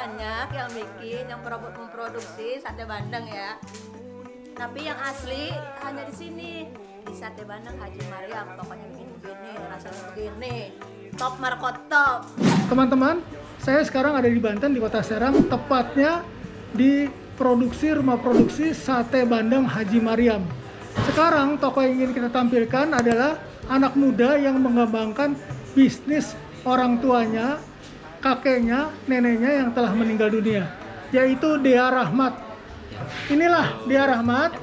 banyak yang bikin, yang memproduksi sate bandeng ya. Tapi yang asli hanya di sini, di Sate Bandeng Haji Maryam. Pokoknya begini, rasanya begini. Top Markot top. Teman-teman, saya sekarang ada di Banten, di Kota Serang, tepatnya di rumah produksi Sate Bandeng Haji Maryam. Sekarang toko yang ingin kita tampilkan adalah anak muda yang mengembangkan bisnis orang tuanya, kakeknya, neneknya yang telah meninggal dunia, yaitu Dea Rahmat. Inilah Dea Rahmat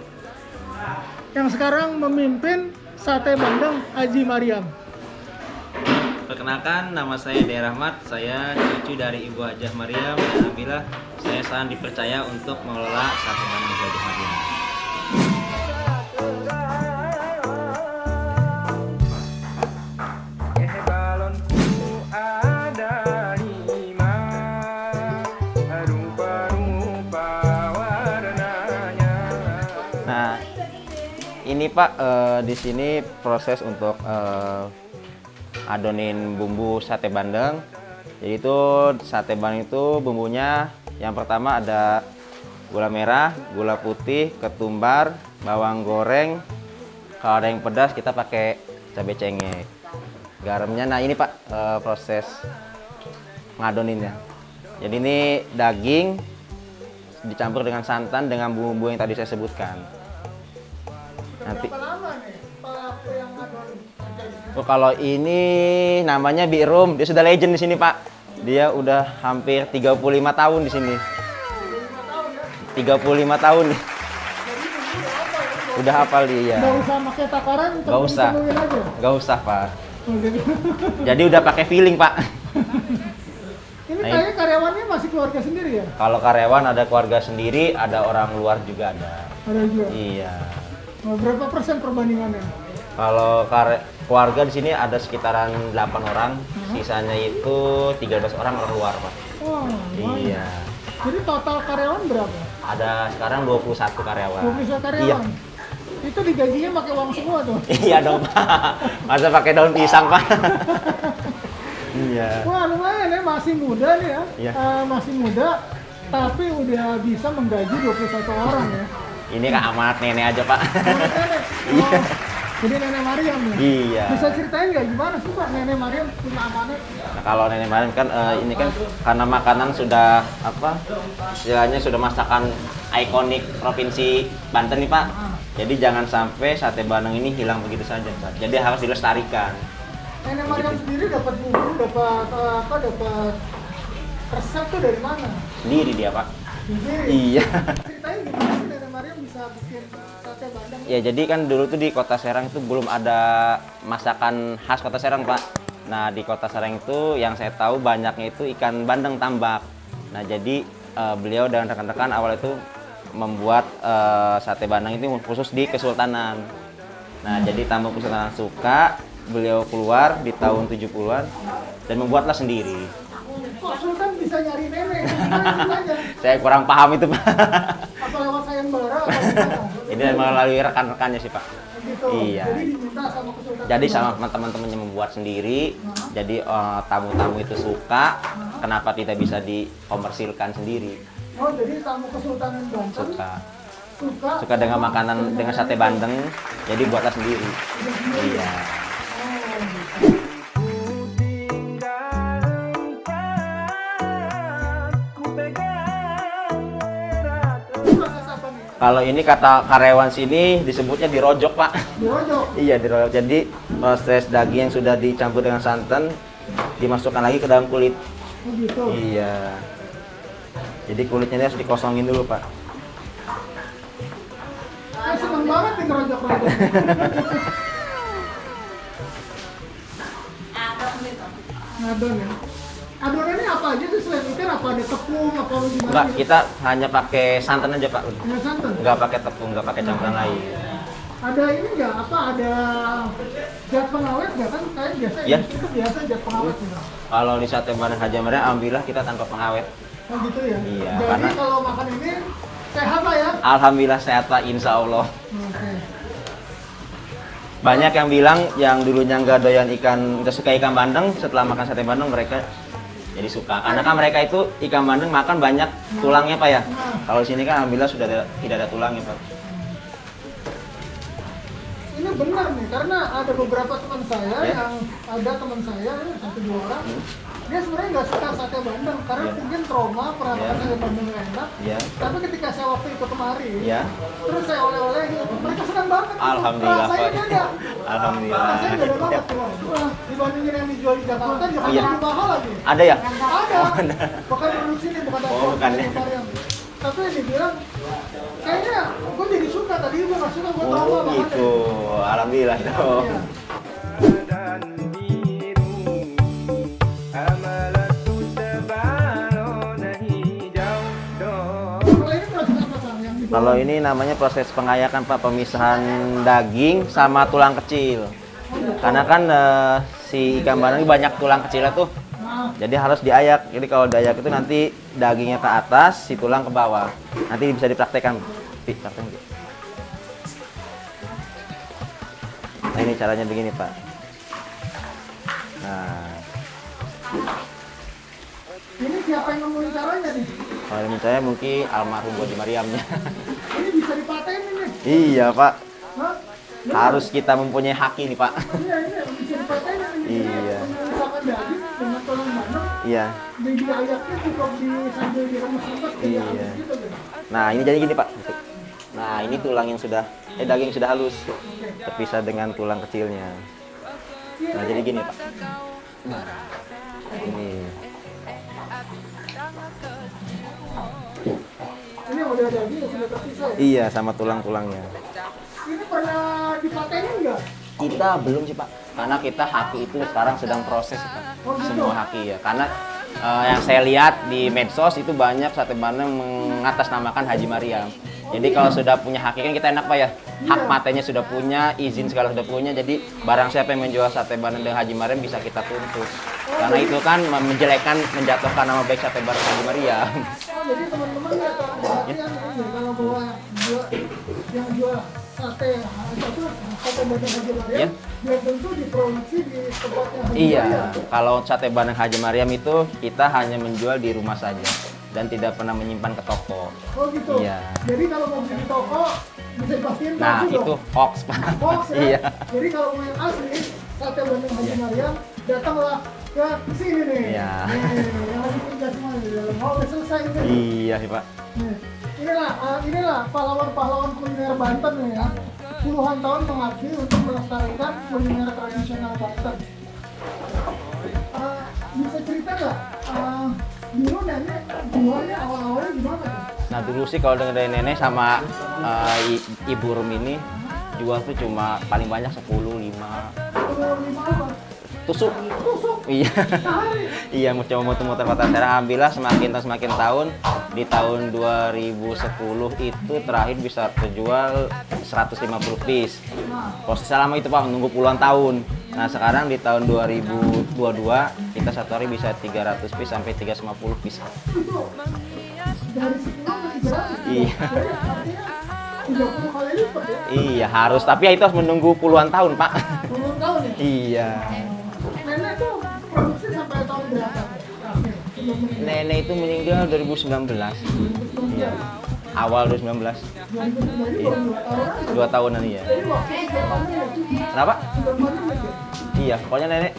yang sekarang memimpin Sate Bandeng Haji Maryam. Perkenalkan, nama saya Dea Rahmat, saya cucu dari Ibu Hajah Maryam dan alhamdulillah saya sangat dipercaya untuk mengelola Sate Bandeng Haji Maryam. Nah, ini Pak, di sini proses untuk adonin bumbu sate bandeng. Jadi itu sate bandeng itu bumbunya yang pertama ada gula merah, gula putih, ketumbar, bawang goreng. Kalau ada yang pedas kita pakai cabai cengkeh. Garamnya, nah ini Pak proses ngadoninnya. Jadi ini daging dicampur dengan santan dengan bumbu-bumbu yang tadi saya sebutkan. Nanti. Berapa lama nih pelaku yang ngadon? Oh, kalau ini namanya Birum, dia sudah legend di sini Pak. Dia udah hampir 35 tahun di sini. 35 tahun nih. Udah hafal dia. Nggak usah pakai takaran, Nggak usah. temuin aja. Nggak usah Pak. Oh, gitu. Jadi udah pakai feeling Pak. Ini Nah, kayaknya karyawannya masih keluarga sendiri ya? Kalau karyawan ada keluarga sendiri, ada orang luar juga ada. Ada juga. Iya. Nah, berapa persen perbandingannya? Kalau keluarga di sini ada sekitaran 8 orang, sisanya itu 13 orang luar Pak. Oh, lumayan. Iya. Jadi total karyawan berapa? Ada sekarang 21 karyawan. 21 karyawan? Iya. Itu digajinya pakai uang semua tuh? Iya dong Pak. Masa pakai daun pisang Pak? Iya. Wah, lumayan ya, masih muda nih ya. Iya. Masih muda, tapi udah bisa menggaji 21 orang ya. Ini kan amanat nenek aja Pak. Nenek. Iya. Jadi Nenek Maryam ya? Iya. Bisa ceritain nggak gimana sih Pak Nenek Maryam punya amanat? Nah, kalau nenek Maryam kan ini kan karena makanan sudah apa? Istilahnya sudah masakan ikonik provinsi Banten nih Pak. Jadi jangan sampai sate bandeng ini hilang begitu saja Pak. Jadi harus dilestarikan. Nenek Maryam sendiri dapat bumbu, dapat resep tuh dari mana? Sendiri dia Pak. Sendiri. Iya. Ceritain gimana sih Nenek Maryam bisa bikin sate bandeng? Ya jadi kan dulu tuh di Kota Serang itu belum ada masakan khas Kota Serang Pak. Nah di Kota Serang itu yang saya tahu banyaknya itu ikan bandeng tambak. Nah jadi beliau dan rekan-rekan awal itu membuat sate bandeng itu khusus di Kesultanan. Nah jadi tamu Kesultanan suka, beliau keluar di tahun 70-an dan membuatlah sendiri. Kok Sultan bisa nyari nenek? Gimana ceritanya? Saya kurang paham itu Pak. Apa lewat sayembara atau gimana? Ini melalui rekan-rekannya sih Pak. Gitu. Iya. Jadi diminta sama Kesultanan. Jadi sama teman-temannya membuat sendiri. Jadi tamu-tamu itu suka. Kenapa tidak bisa dikomersilkan sendiri? Oh, jadi tamu Kesultanan Banten Suka dengan makanan dengan sate bandeng. Jadi buatlah sendiri. Iya. Kalau ini kata karyawan sini disebutnya dirojok Pak. Dirojok. Iya dirojok. Jadi proses daging yang sudah dicampur dengan santan dimasukkan lagi ke dalam kulit. Oh gitu. Iya. Jadi kulitnya ini harus dikosongin dulu Pak. Seneng banget nih ngerojok-rojok. Ngadon ya. Adonannya apa aja sih selain ikan? Apa ada tepung? Apa gimana? Enggak, kita hanya pakai santan aja Pak. Hanya santan? Enggak pakai tepung, enggak pakai campuran lain. Ada ini nggak? Apa ada zat pengawet nggak kan? Kayak biasa Ya. itu biasa zat pengawet gitu. Kalau di sate bandeng Haji Maryam, alhamdulillah kita tanpa pengawet. Oh gitu ya? Iya, Jadi karena- kalau makan ini sehat lah ya? Alhamdulillah sehat Pak, insya Allah. Oke. Banyak yang bilang yang dulunya nggak doyan ikan, nggak suka ikan bandeng, setelah makan sate bandeng mereka jadi suka. Karena kan mereka itu ikan bandeng makan banyak tulangnya Pak ya. Kalau sini kan alhamdulillah sudah tidak ada tulangnya Pak. Ini benar nih, karena ada beberapa teman saya Ya. yang ada teman saya satu dua orang, dia sebenarnya nggak suka sate bandeng karena Ya. mungkin trauma pernah Ya. makan sate bandeng nggak enak. Iya. Tapi ketika saya waktu itu kemari, Iya. terus saya oleh-olehin, mereka senang banget. Alhamdulillah, Rasanya Pak. beda. Alhamdulillah. Rasanya beda banget tuh. Wah, dibandingin yang dijual di Jakarta, Jakarta Iya. lebih mahal lagi. Ada ya? Ada. Bukan produksi ini, bukan dari Oh, bukan ya. Mariam. Tapi dibilang, kayaknya gue jadi suka, tadi gue nggak suka, gue trauma Oh banget. gitu. Alhamdulillah dong. Iya. dan biru amalatu sebalona hijau dong. Kalau ini proses apa, Kang? Yang di bawah? Kalau ini namanya proses pengayakan Pak, pemisahan daging sama tulang kecil. Karena kan si ikan bandeng ini banyak tulang kecilnya tuh. Nah, Jadi harus diayak. Jadi kalau diayak itu nanti dagingnya ke atas, si tulang ke bawah. Nanti bisa dipraktekkan. Praktekkan. Nah ini caranya begini Pak. Nah, ini siapa yang ngomongin caranya nih? kalau ini saya mungkin almarhum Haji Mariamnya. Ini bisa dipatenin nih. Iya Pak. Hah? Harus kita mempunyai hak ini Pak. Iya, ini bisa dipatenin nih. Iya. Misalkan daging dengan tulang bandeng, Iya. di ayaknya cukup di sambil diremes-remes kayak Iya. halus gitu kan. Nah ini jadi gini Pak. Nah ini tulang yang sudah, daging sudah halus, terpisah dengan tulang kecilnya. Nah jadi gini Pak. Nah, ini. Ini yang udah daging yang sudah terpisah ya? Iya sama tulang-tulangnya. Ini pernah dipatenin nggak? Kita belum sih Pak, karena kita haki itu sekarang sedang proses Pak. Oh, gitu? Semua haki ya, karena yang saya lihat di medsos itu banyak sate bandeng mengatasnamakan Haji Mariam. Jadi kalau sudah punya haki kan kita enak Pak ya, hak matanya sudah punya, izin segala sudah punya. Jadi barang siapa yang menjual sate bandeng dengan Haji Mariam bisa kita tuntut. Karena itu kan menjelekkan, menjatuhkan nama baik sate bandeng Haji Mariam. Oh, jadi teman-teman ya perhatian ini kalau bawa yang jual sate itu sate bandeng Haji Mariam, Ya. biar tentu diproduksi di tempatnya Haji Iya, Mariam. kalau sate bandeng Haji Mariam itu kita hanya menjual di rumah saja dan tidak pernah menyimpan ke toko. Oh gitu. Iya. Jadi kalau mau beli di toko bisa dipastikan Nah palsu itu dong. hoax Pak. Hoax ya. Iya. Jadi kalau mau yang asli sate bandeng Haji Iya. Mariam, datanglah ke sini nih. Iya. Nih, yang lagi kerja semua di dalam. Oh, udah selesai ini. Iya sih Pak. Nih, inilah pahlawan-pahlawan kuliner Banten nih ya. Puluhan tahun mengabdi untuk melestarikan kuliner tradisional Banten. Bisa cerita nggak? Dulu nenek jualnya awal-awalnya gimana? Nah dulu sih kalau dengan dari nenek sama Ibu Rum ini jual tuh cuma paling banyak 10, 5 Kalau 5 apa? tusuk. Tusuk Iya. sehari. Iya mau coba muter-muter kota Serang. Alhamdulillah semakin tahun di tahun 2010 itu terakhir bisa terjual 150 piece. Prosesnya lama itu Pak, menunggu puluhan tahun. Nah sekarang di tahun 2022 kita satu hari bisa 300 piece sampai 350 piece. Itu dari 10 ke 300. Iya. Jadi artinya 30 kali lipat ya. Iya harus, tapi ya itu harus menunggu puluhan tahun Pak. Puluhan tahun ya. Iya. Nenek tuh produksi sampai tahun berapa? Terakhir, sebelum meninggal. Nenek itu meninggal 2019. Iya. Awal 2019. 2009 baru 2 tahun aja. 2 tahunan iya. Jadi waktu sudah pandemi ya? Kenapa? Sudah pandemi ya? Iya, pokoknya nenek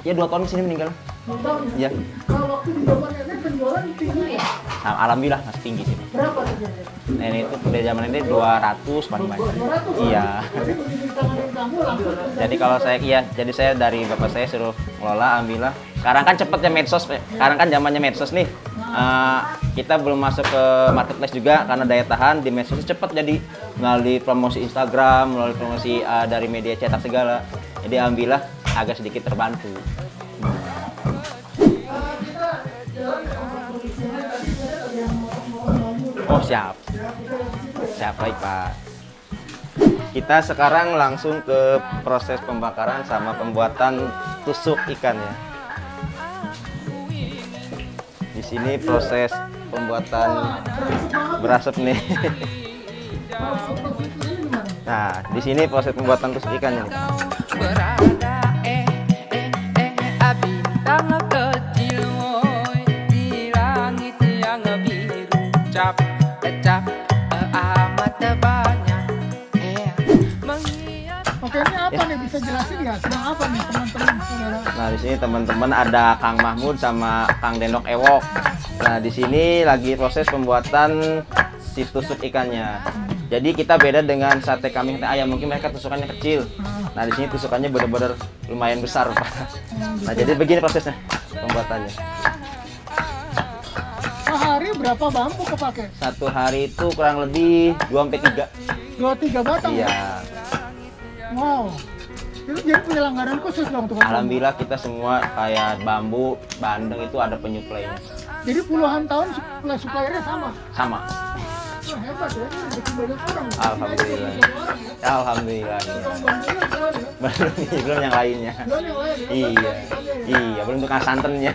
ya 2 tahun kesini meninggal. 2 tahun ya? Iya. Kalau waktu di zaman nenek penjualan tinggi ya? Nah, alhamdulillah masih tinggi sih. Berapa harganya? Nenek itu pada zaman nenek 200 paling banyak. 200? Iya. Jadi begitu ditanganin kamu langsung Jadi kalau saya jadi saya dari bapak saya suruh ngelola, alhamdulillah. Sekarang kan cepet ya medsos, sekarang kan zamannya medsos nih. Kita belum masuk ke marketplace juga karena daya tahan di medsos cepet, jadi melalui promosi Instagram, melalui promosi dari media cetak segala. Jadi alhamdulillah agak sedikit terbantu. kita jalan ke tempat produksinya tadi saya ada yang mau bambu. Oh siap, Ya, kita lihat di situ ya. siap baik Pak. Kita sekarang langsung ke proses pembakaran sama pembuatan tusuk ikan ya. Di sini proses pembuatan berasap nih. Kalau soto ini gimana? Nah, di sini proses pembuatan tusuk ikannya nih. Berada bintang kecil Oke, ini apa nih, bisa jelasin nggak? Sedang apa nih teman-teman saudara? Nah, di sini teman-teman ada Kang Mahmud sama Kang Dendok Ewok. Nah, di sini lagi proses pembuatan si tusuk ikannya. Jadi kita beda dengan sate kambing, sate ayam. Mungkin mereka tusukannya kecil. Nah, di sini tusukannya benar-benar lumayan besar, Pak. Nah, jadi begini prosesnya pembuatannya. Sehari berapa bambu kepake? Satu hari itu kurang lebih 2-3. 2-3 batang. Iya. Wow. Itu jadi punya langganan khusus dong tukang bambu. Alhamdulillah kita semua kayak bambu, bandeng itu ada penyuplainya. Jadi puluhan tahun suppliernya sama. Sama. Wah, hebat ya, ini bikin banyak orang. Alhamdulillah. Alhamdulillah. Iya. Tukang bambunya jalan ya. Belum yang lainnya. Belum yang lain ya. Iya. Iya, belum tukang santannya.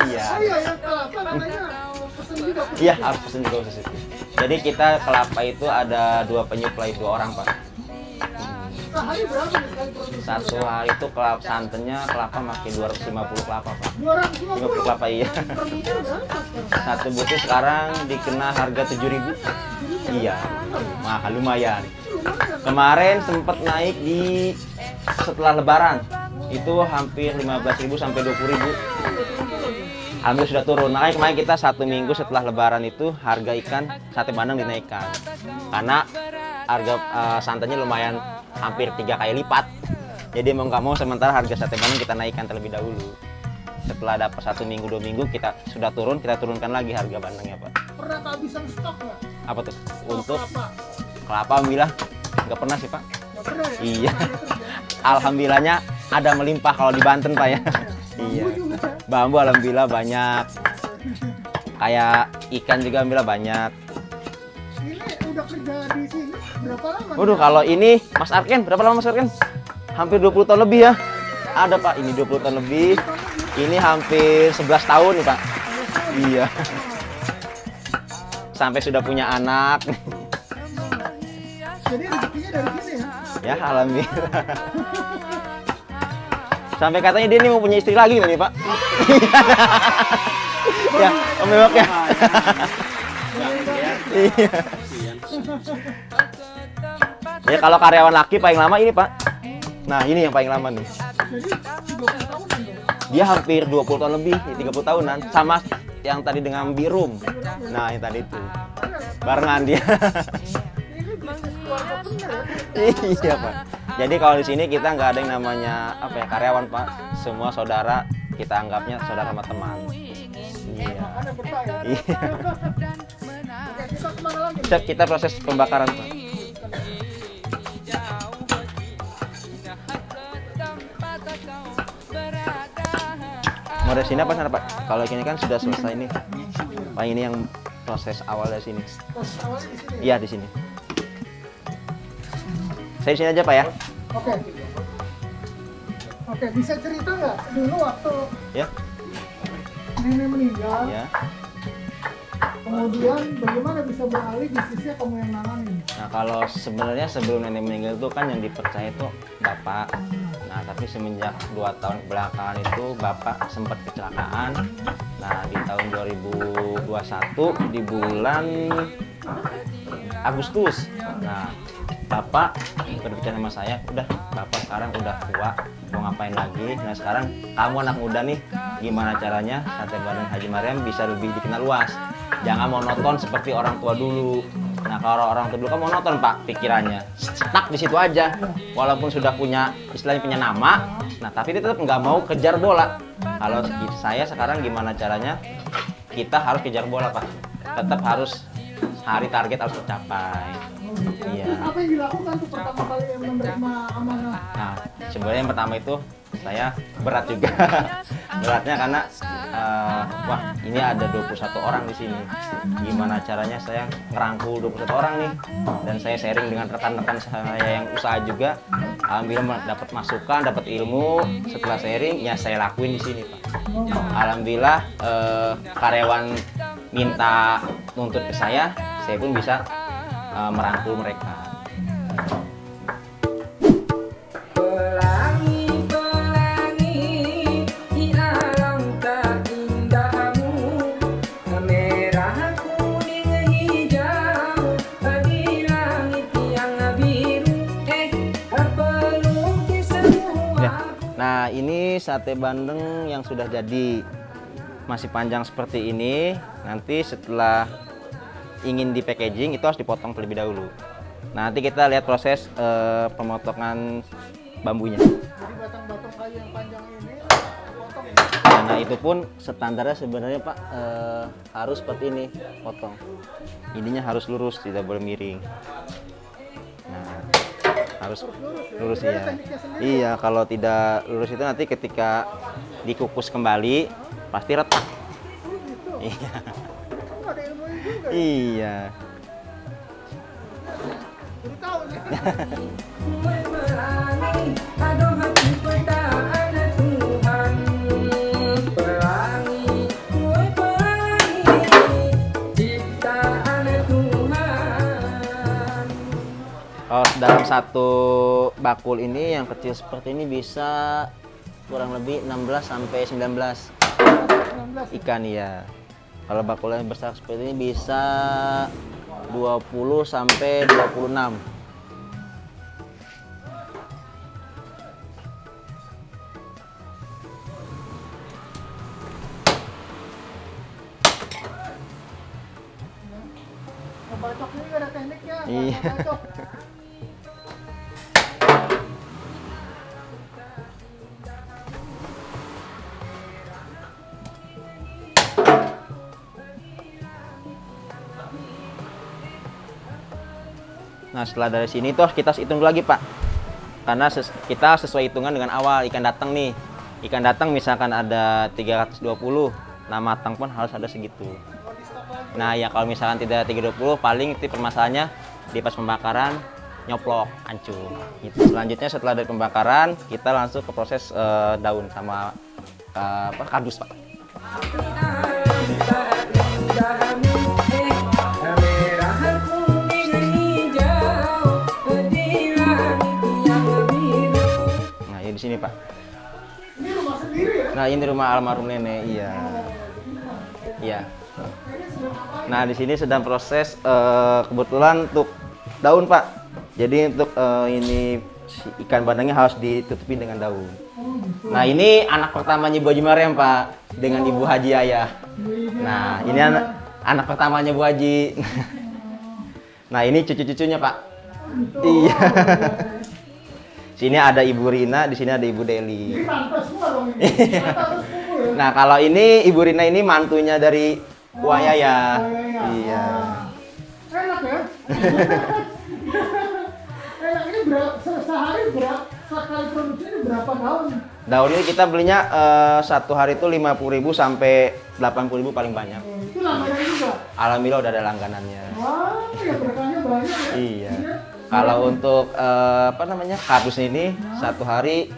Iya. Oh iya ya, kelapa katanya pesen juga. Iya, harus pesen juga khusus itu. Jadi kita kelapa itu ada 2 penyuplai, 2 orang, Pak. Sehari berapa nih sekali produksi? Satu hari itu kelapa santannya kelapa makin 250 kelapa, Pak. 250 50 kelapa iya. per butir berapa sekarang? Satu butir sekarang dikena harga 7.000. Iya. Mahal lumayan. Kemarin sempat naik di setelah lebaran. Itu hampir 15.000 sampai 20.000. Alhamdulillah sudah turun. Makanya kemarin kita 1 minggu setelah lebaran itu harga ikan sate bandeng dinaikkan. Karena harga santannya lumayan hampir 3 kali lipat. Jadi mau nggak mau sementara harga sate bandeng kita naikkan terlebih dahulu. Setelah dapat 1 minggu 2 minggu kita sudah turun, kita turunkan lagi harga bandengnya, Pak. Pernah kehabisan stok nggak? Apa tuh? Stok Untuk kelapa? kelapa alhamdulillah nggak pernah sih, Pak. Nggak pernah ya? Iya. Alhamdulillahnya ada melimpah kalau di Banten, Pak ya. Iya. Bambu alhamdulillah banyak. Kayak ikan juga alhamdulillah banyak. Ini udah kerja di sini berapa lama? Waduh, kalau ini Mas Arken, berapa lama Mas Arken? Hampir 20 tahun lebih ya. Ada, Pak, ini 20 tahun lebih. Ini hampir 11 tahun nih, Pak. Iya. Sampai sudah punya anak. Jadi rezekinya dari sini ya? Ya, alhamdulillah. Sampai katanya dia ini mau punya istri lagi nih, Pak. Ya, Om Ewok ya. Iya. Ya kalau karyawan laki paling lama ini, Pak. Nah, ini yang paling lama nih. Jadi 20 tahunan dong? Dia hampir 20 tahun lebih, 30 tahunan. Sama yang tadi dengan Birum. Nah, yang tadi itu. Barengan dia. Ini bisnis keluarga bener ya? Iya, Pak. Jadi kalau di sini kita nggak ada yang namanya apa ya, karyawan, Pak. Semua saudara kita anggapnya saudara sama teman. Iya. Makanya betah ya? Iya. Oke, kita kemana lagi? Siap, kita proses pembakaran, Pak. Mau dari sini apa sana, Pak? Kalau ini kan sudah selesai nih. Pak, ini yang proses awal dari sini. Pos awalnya di sini? Iya, di sini. Saya di sini aja, Pak ya. Oke. Oke, bisa cerita nggak dulu waktu Ya. nenek meninggal, Ya. kemudian bagaimana bisa beralih bisnisnya kamu yang nanganin? Nah, kalau sebenarnya sebelum nenek meninggal itu kan yang dipercaya itu bapak. Nah, tapi semenjak 2 tahun belakangan itu bapak sempat kecelakaan. Nah, di tahun 2021 di bulan Agustus. Nah, bapak berbicara sama saya, udah bapak sekarang udah tua, mau ngapain lagi? Nah, sekarang kamu anak muda nih, gimana caranya sate bandeng Haji Mariam bisa lebih dikenal luas? Jangan monoton seperti orang tua dulu. Nah, kalau orang tua dulu kan monoton, Pak, pikirannya stuck di situ aja. Walaupun sudah punya istilahnya punya nama, nah tapi dia tetap nggak mau kejar bola. Kalau saya sekarang gimana caranya? Kita harus kejar bola, Pak. Tetap harus hari target harus tercapai. Iya. Terus apa yang dilakukan tuh pertama kali yang menerima amanah? Nah, sebenarnya yang pertama itu saya berat juga. Beratnya karena wah, ini ada 21 orang di sini. Gimana caranya saya ngerangkul 21 orang nih? Dan saya sharing dengan rekan-rekan saya yang usaha juga. Alhamdulillah dapat masukan, dapat ilmu. Setelah sharing, ya saya lakuin di sini, Pak. Alhamdulillah karyawan minta nuntut ke saya pun bisa merangkul mereka. Pelangi-pelangi di alam tak indahmu, merah kuning hijau di langit yang biru. Peluk Nah, ini sate bandeng yang sudah jadi. Masih panjang seperti ini. Nanti setelah ingin di packaging itu harus dipotong terlebih dahulu. Nah, nanti kita lihat proses pemotongan bambunya. Jadi batang-batang kayu yang panjang ini potong ya. Nah, itu pun standarnya sebenarnya Pak harus seperti ini potong. Ininya harus lurus, tidak boleh miring. Nah, harus lurus ya. Iya, kalau tidak lurus itu nanti ketika dikukus kembali pasti retak. Iya. Oh, ada ilmunya juga. Iya. Baru tahu nih. Mulai pelangi, aduh hati pedaan Tuhan. Pelangi, mulai pelangi, ciptaan Tuhan. Kalau dalam satu bakul ini yang kecil seperti ini bisa kurang lebih 16 sampai 19 ikan ya. Kalau bakul yang besar seperti ini bisa 20 sampai 26. Ngebacok ini ada tekniknya. Iya. Ngebacok. Nah, setelah dari sini tuh kita hitung lagi Pak, karena kita sesuai hitungan dengan awal ikan datang nih. Ikan datang misalkan ada 320, nah matang pun harus ada segitu. Nah ya kalau misalkan tidak 320, paling itu permasalahannya di pas pembakaran nyoplok, hancur. Gitu. Selanjutnya setelah dari pembakaran kita langsung ke proses daun sama kardus Pak. Nah, ya di sini Pak. Ini rumah sendiri ya? Nah, ini rumah almarhum nenek, iya. Iya. Nah, di sini sedang proses kebetulan untuk daun, Pak. Jadi untuk ini si ikan bandengnya harus ditutupi dengan daun. Nah, ini anak pertamanya Bu Haji Mariam, Pak, dengan Ibu Haji Ayah. Nah, ini anak pertamanya Bu Haji. Nah, ini cucu-cucunya, Pak. Iya. Sini ada Ibu Rina, di sini ada Ibu Deli. Nah, kalau ini Ibu Rina ini mantunya dari Wayaya. Iya. Enak ya? Enak, ini sehari sekali produksi ini berapa daun? Daun ini kita belinya satu hari itu 50.000 sampai 80.000 paling banyak. Itu langganan juga? Alhamdulillah udah ada langganannya. Wah, ya berkahnya banyak ya? Iya. Kalau untuk kardus ini satu hari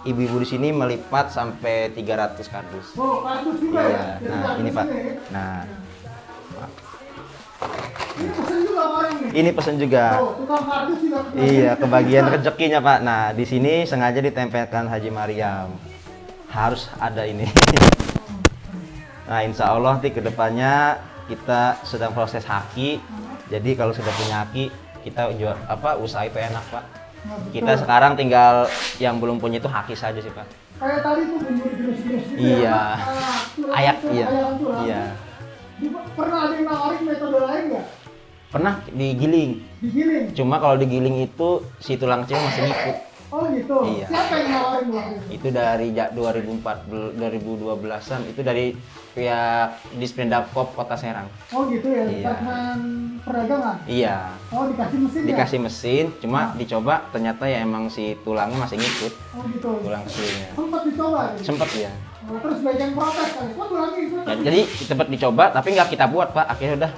ibu-ibu di sini melipat sampai 300 kardus. Oh, kardus juga Iya. ya? Jadi Nah, kardus ini Pak. ya? Nah, Ini pesen juga orang nih? ini pesen juga. Oh, tukang kardus juga. Iya, kebagian rezekinya Pak. Nah, di sini sengaja ditempelkan Haji Mariam. Harus ada ini. Nah, insya Allah nanti kedepannya kita sedang proses haki. Jadi kalau sudah punya haki, kita jual usaha itu enak Pak. Kita sekarang tinggal yang belum punya itu haki saja sih Pak. Kayak tadi tuh bumbu digerus-gerus gitu Iya. ya? Ayak, iya. Ayam tulang. Iya. Pernah ada yang nawarin metode lain nggak? Pernah digiling. Digiling? Cuma kalau digiling itu si tulang kecil masih ngikut. Oh gitu? Iya. Siapa yang nawarin waktu itu? Itu dari 2012-an, itu dari pihak Dispendakop Kota Serang. Oh gitu ya? Iya. Departemen perdagangan? Iya. Oh dikasih mesin ya? Dikasih mesin, cuma dicoba ternyata ya emang si tulangnya masih ngikut, Oh gitu? tulang kecilnya. Sempat dicoba? Gitu? Sempet ya. Oh, terus banyak yang protes kali? Kok tulangnya itu? Ya, jadi sempet dicoba tapi nggak kita buat Pak, akhirnya udah.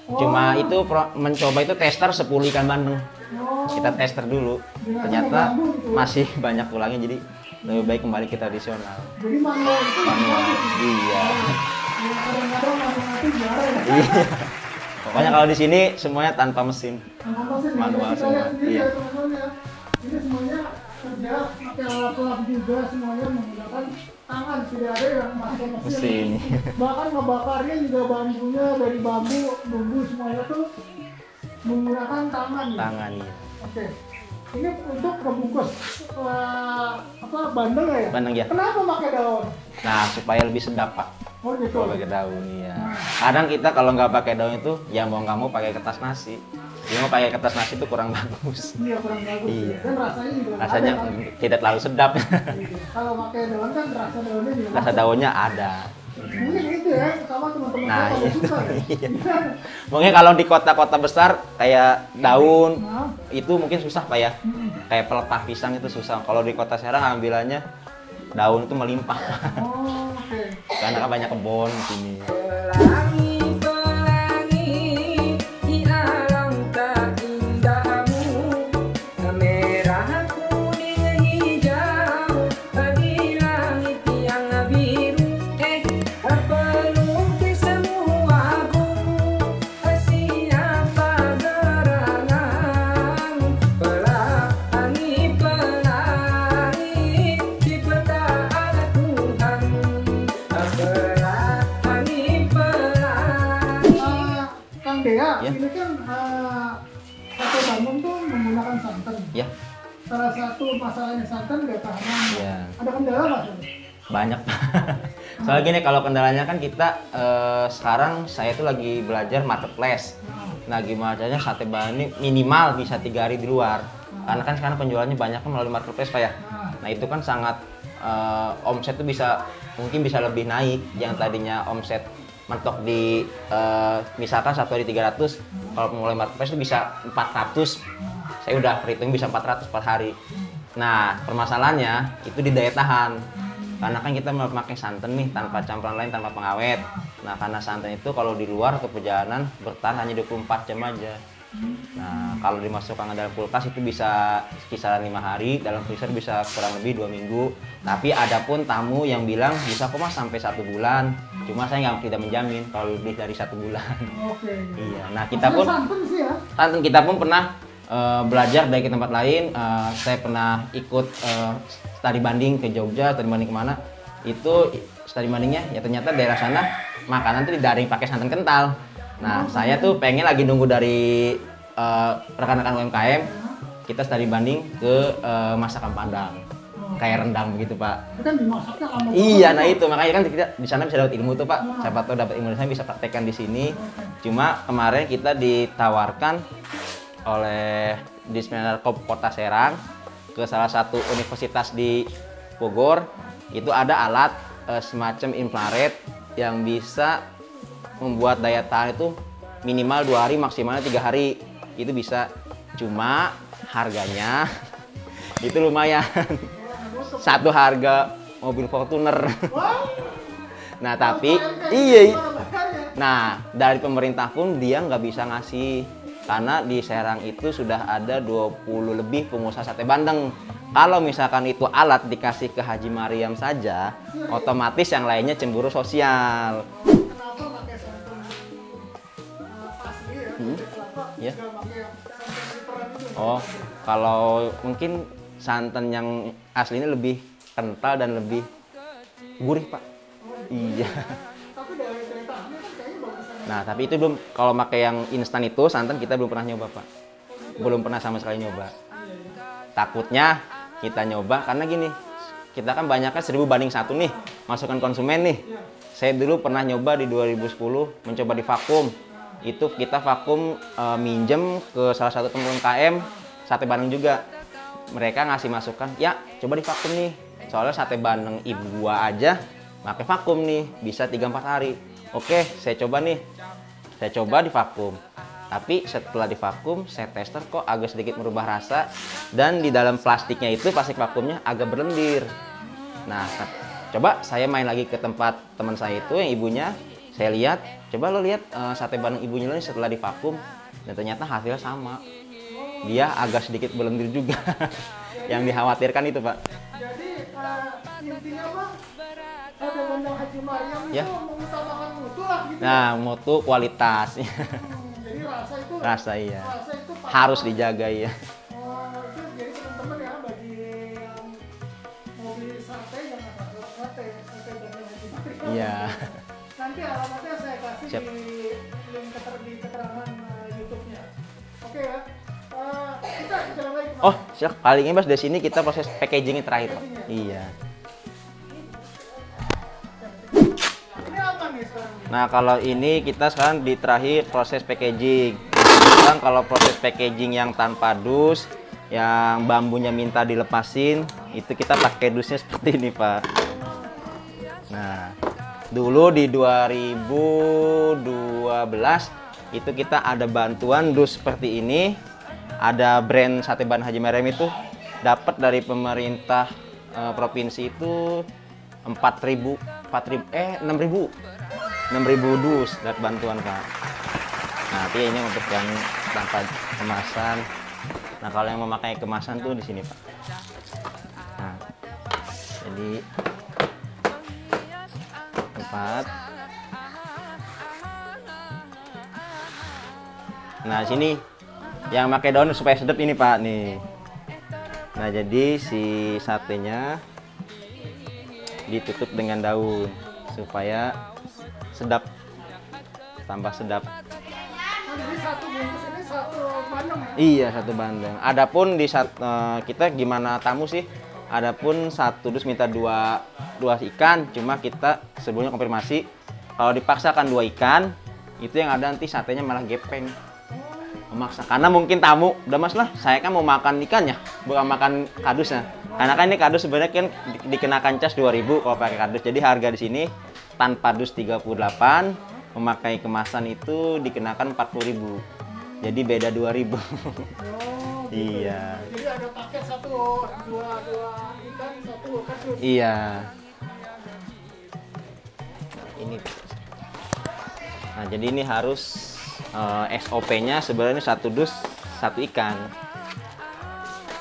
Oh. Cuma itu mencoba itu tester 10 ikan bandeng. Oh. Kita tester dulu, ternyata masih banyak tulangnya, jadi lebih baik kembali ke tradisional. Jadi manual itu? Manual. Iya. Ya, kadang-kadang manual itu juara ya? Iya. Pokoknya kalau di sini semuanya tanpa mesin. Manual Manual semua, semua. Iya. iya. Teman-teman ya. Ini semuanya kerja pakai alat-alat juga, semuanya menggunakan tangan, tidak ada yang pakai mesin. Mesin. Bahkan ngebakarnya juga bambunya dari bambu, bumbu semuanya tuh menggunakan tangan. Ya? Tangan ya. Oke. Ini untuk membungkus bandeng ya? Bandeng ya. Kenapa pakai daun? Nah, supaya lebih sedap, Pak. Oh gitu. Kalau pakai daun ya. Kadang kita kalau nggak pakai daun itu, ya mau nggak mau pakai kertas nasi. Dia mau pakai kertas nasi itu kurang bagus. Iya kurang bagus. Iya. Dan rasanya juga nggak Rasanya ada, kan? tidak terlalu sedap. Gitu. Kalau pakai daun kan rasa daunnya juga. Rasa daunnya ada. Mungkin itu ya sama teman-teman Nah, saya pada iya. suka ya. Mungkin kalau di kota-kota besar kayak daun Nah, itu mungkin susah, Pak ya. Kayak pelepah pisang itu susah. Kalau di kota Serang ambilannya daun itu melimpah. oh, oke. Karena kan banyak kebun di sini. Pelangi-pelangi di alangkah indahmu, merah kuning hijau di langit yang biru. Pelukis semuaku, siapa gerangan pelangi-pelangi ciptaan Tuhan. Kang Dea, Ya. ini kan sate Bandung tuh menggunakan santan. Ya, Salah satu masalahnya santan nggak tahan. ya. Ada kendala nggak? Tuh? Banyak. Soalnya gini, kalau kendalanya kan kita sekarang saya tuh lagi belajar marketplace. Nah, gimana caranya sate Bandung ini minimal bisa 3 hari di luar. Karena kan sekarang penjualannya banyak kan melalui marketplace, Pak ya. Nah, itu kan sangat omset tuh mungkin bisa lebih naik. Yang tadinya omset mentok di misalkan satu hari 300, kalau mulai marketplace itu bisa 400. Saya udah perhitung bisa 400 per hari. Nah, permasalahannya itu di daya tahan. Karena kan kita memakai santan nih tanpa campuran lain, tanpa pengawet. Nah, karena santan itu kalau di luar atau perjalanan bertahan hanya 24 jam aja. Nah, kalau dimasukkan ke dalam kulkas itu bisa kisaran 5 hari, dalam freezer bisa kurang lebih 2 minggu. Tapi ada pun tamu yang bilang bisa kok Mas sampai 1 bulan. Cuma saya tidak menjamin kalau lebih dari 1 bulan. Oke. Iya. Nah, kita pun santan sih ya. Santan kita pun pernah belajar dari tempat lain. Saya pernah ikut studi banding ke Jogja, studi banding kemana. Itu studi bandingnya ya ternyata daerah sana makanan tuh dari pakai santan kental. Nah, saya tuh pengen lagi nunggu dari rekan-rekan UMKM kita studi banding ke masakan Padang. Kayak rendang begitu, Pak. Itu kan dimasaknya lama. Iya, nah itu makanya kan kita di sana bisa dapat ilmu tuh, Pak. Siapa tahu dapat ilmu saya bisa praktekkan di sini. Cuma kemarin kita ditawarkan oleh Dismenarkop Kota Serang ke salah satu universitas di Bogor. Itu ada alat semacam infrared yang bisa membuat daya tahan itu minimal 2 hari, maksimalnya 3 hari. Itu bisa. Cuma harganya itu lumayan. Satu harga mobil Fortuner. Nah, tapi iya. Nah, dari pemerintah pun dia nggak bisa ngasih. Karena di Serang itu sudah ada 20 lebih pengusaha sate Bandeng. Kalau misalkan itu alat dikasih ke Haji Mariam saja, otomatis yang lainnya cemburu sosial. Kenapa pakai santan asli ya? Kenapa Ya. nggak pakai yang santan literan itu? Oh, kalau mungkin santan yang aslinya lebih kental dan lebih gurih, Pak. Iya. Tapi dari tahannya kan kayaknya bagusan. Nah, tapi itu belum, kalau pakai yang instan itu santan kita belum pernah nyoba, Pak. Belum pernah sama sekali nyoba. Takutnya kita nyoba karena gini, kita kan banyak kan 1000 banding 1 nih, masukan konsumen nih. Saya dulu pernah nyoba di 2010 mencoba di vakum. Itu kita vakum minjem ke salah satu teman UMKM sate Bandeng juga. Mereka ngasih masukan, ya coba di vakum nih. Soalnya sate Bandeng ibu gua aja pakai vakum nih, bisa 3-4 hari. Oke, saya coba nih. Saya coba di vakum. Tapi setelah di vakum, saya tester kok agak sedikit merubah rasa. Dan di dalam plastiknya itu, plastik vakumnya agak berlendir. Nah, coba saya main lagi ke tempat teman saya itu, yang ibunya. Saya lihat, coba lo lihat sate Bandeng ibunya lo setelah di vakum. Dan ternyata hasilnya sama. Dia agak sedikit berlendir juga. Yang dikhawatirkan itu, Pak. Jadi intinya Pak, sate Bandeng Haji Mariam itu Ya. mengutamakan mutu lah gitu. Nah, mutu kualitas. Jadi rasa itu Rasa iya. rasa itu paling- Harus dijaga ya. itu jadi teman-teman ya bagi yang mau beli sate jangan takut sate Bandeng Haji Mariam. Iya. Nanti alamatnya saya kasih Siap. di link di keterangan YouTube-nya. Oke ya. Kita jalan lagi. Mas. Oh, Paling bebas dari sini kita proses packaging terakhir, Pak. Iya. Ini apa nih sekarang? Nah, kalau ini kita sekarang di terakhir proses packaging. Sekarang kalau proses packaging yang tanpa dus, yang bambunya minta dilepasin, itu kita pakai dusnya seperti ini, Pak. Nah, dulu di 2012 itu kita ada bantuan dus seperti ini. Ada brand sate Bandeng Haji Mariam itu dapat dari pemerintah provinsi itu 6.000 dus dapat bantuan, Pak. Nah, tapi ini untuk yang tanpa kemasan. Nah, kalau yang memakai kemasan tuh di sini, Pak. Nah, jadi 4. Nah, sini yang pakai daun supaya sedap ini, Pak, nih. Nah, jadi si satenya ditutup dengan daun supaya sedap, tambah sedap. Jadi satu bungkus ini satu bandeng ya? Iya, satu bandeng. Adapun di kita gimana tamu sih? Adapun satu dus minta dua ikan, cuma kita sebelumnya konfirmasi kalau dipaksakan 2 ikan, itu yang ada nanti satenya malah gepeng. Memaksa, karena mungkin tamu udah mas lah, saya kan mau makan ikannya, bukan makan kadusnya. Karena kan ini kadus sebenarnya kan dikenakan cas 2.000 kalau pakai kadus. Jadi harga di sini tanpa dus 38, memakai kemasan itu dikenakan 40.000. Jadi beda 2.000. Oh, gitu. Iya. Jadi ada paket dua ikan, satu kadus. Iya. Ini. Nah, jadi ini harus SOP-nya sebenarnya 1 dus 1 ikan.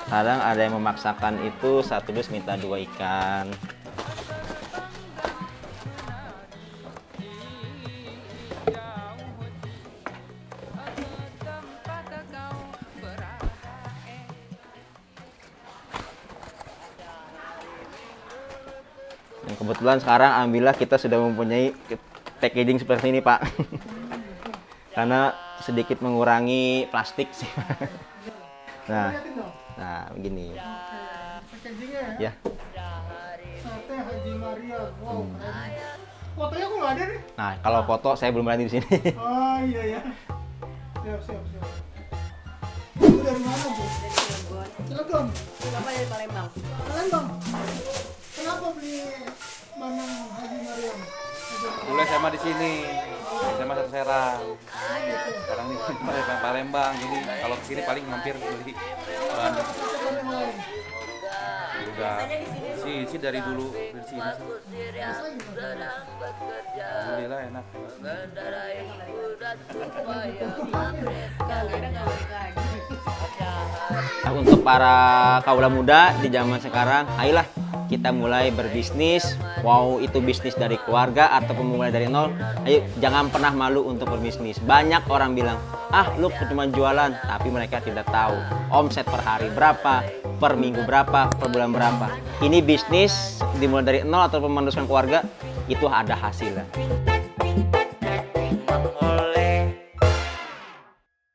Kadang ada yang memaksakan itu 1 dus minta 2 ikan. Dan kebetulan sekarang alhamdulillah kita sudah mempunyai packaging seperti ini, Pak. Karena sedikit mengurangi plastik sih. Nah, begini. Packagingnya ya? Ya. Sate Haji Mariam. Wow, keren. Fotonya kok nggak ada nih? Nah, kalau foto saya belum berani di sini. Oh iya ya. Siap. Itu dari mana, Bu? Dari Cilegon. Cilegon. Bapak dari Palembang. Palembang. Kenapa beli Bandeng Haji Mariam? Dulu SMA di sini, SMA Satu Serang. Sekarang di Palembang, jadi kalau kesini paling mampir beli bandeng. Udah sih dari dulu dari sini. Alhamdulillah enak. Nah, untuk para kaula muda di zaman sekarang, ayolah kita mulai berbisnis. Wow, itu bisnis dari keluarga ataupun mulai dari nol. Ayo, jangan pernah malu untuk berbisnis. Banyak orang bilang, lu cuma jualan, tapi mereka tidak tahu omset per hari berapa, per minggu berapa, per bulan berapa. Ini bisnis dimulai dari nol ataupun meneruskan keluarga, itu ada hasilnya.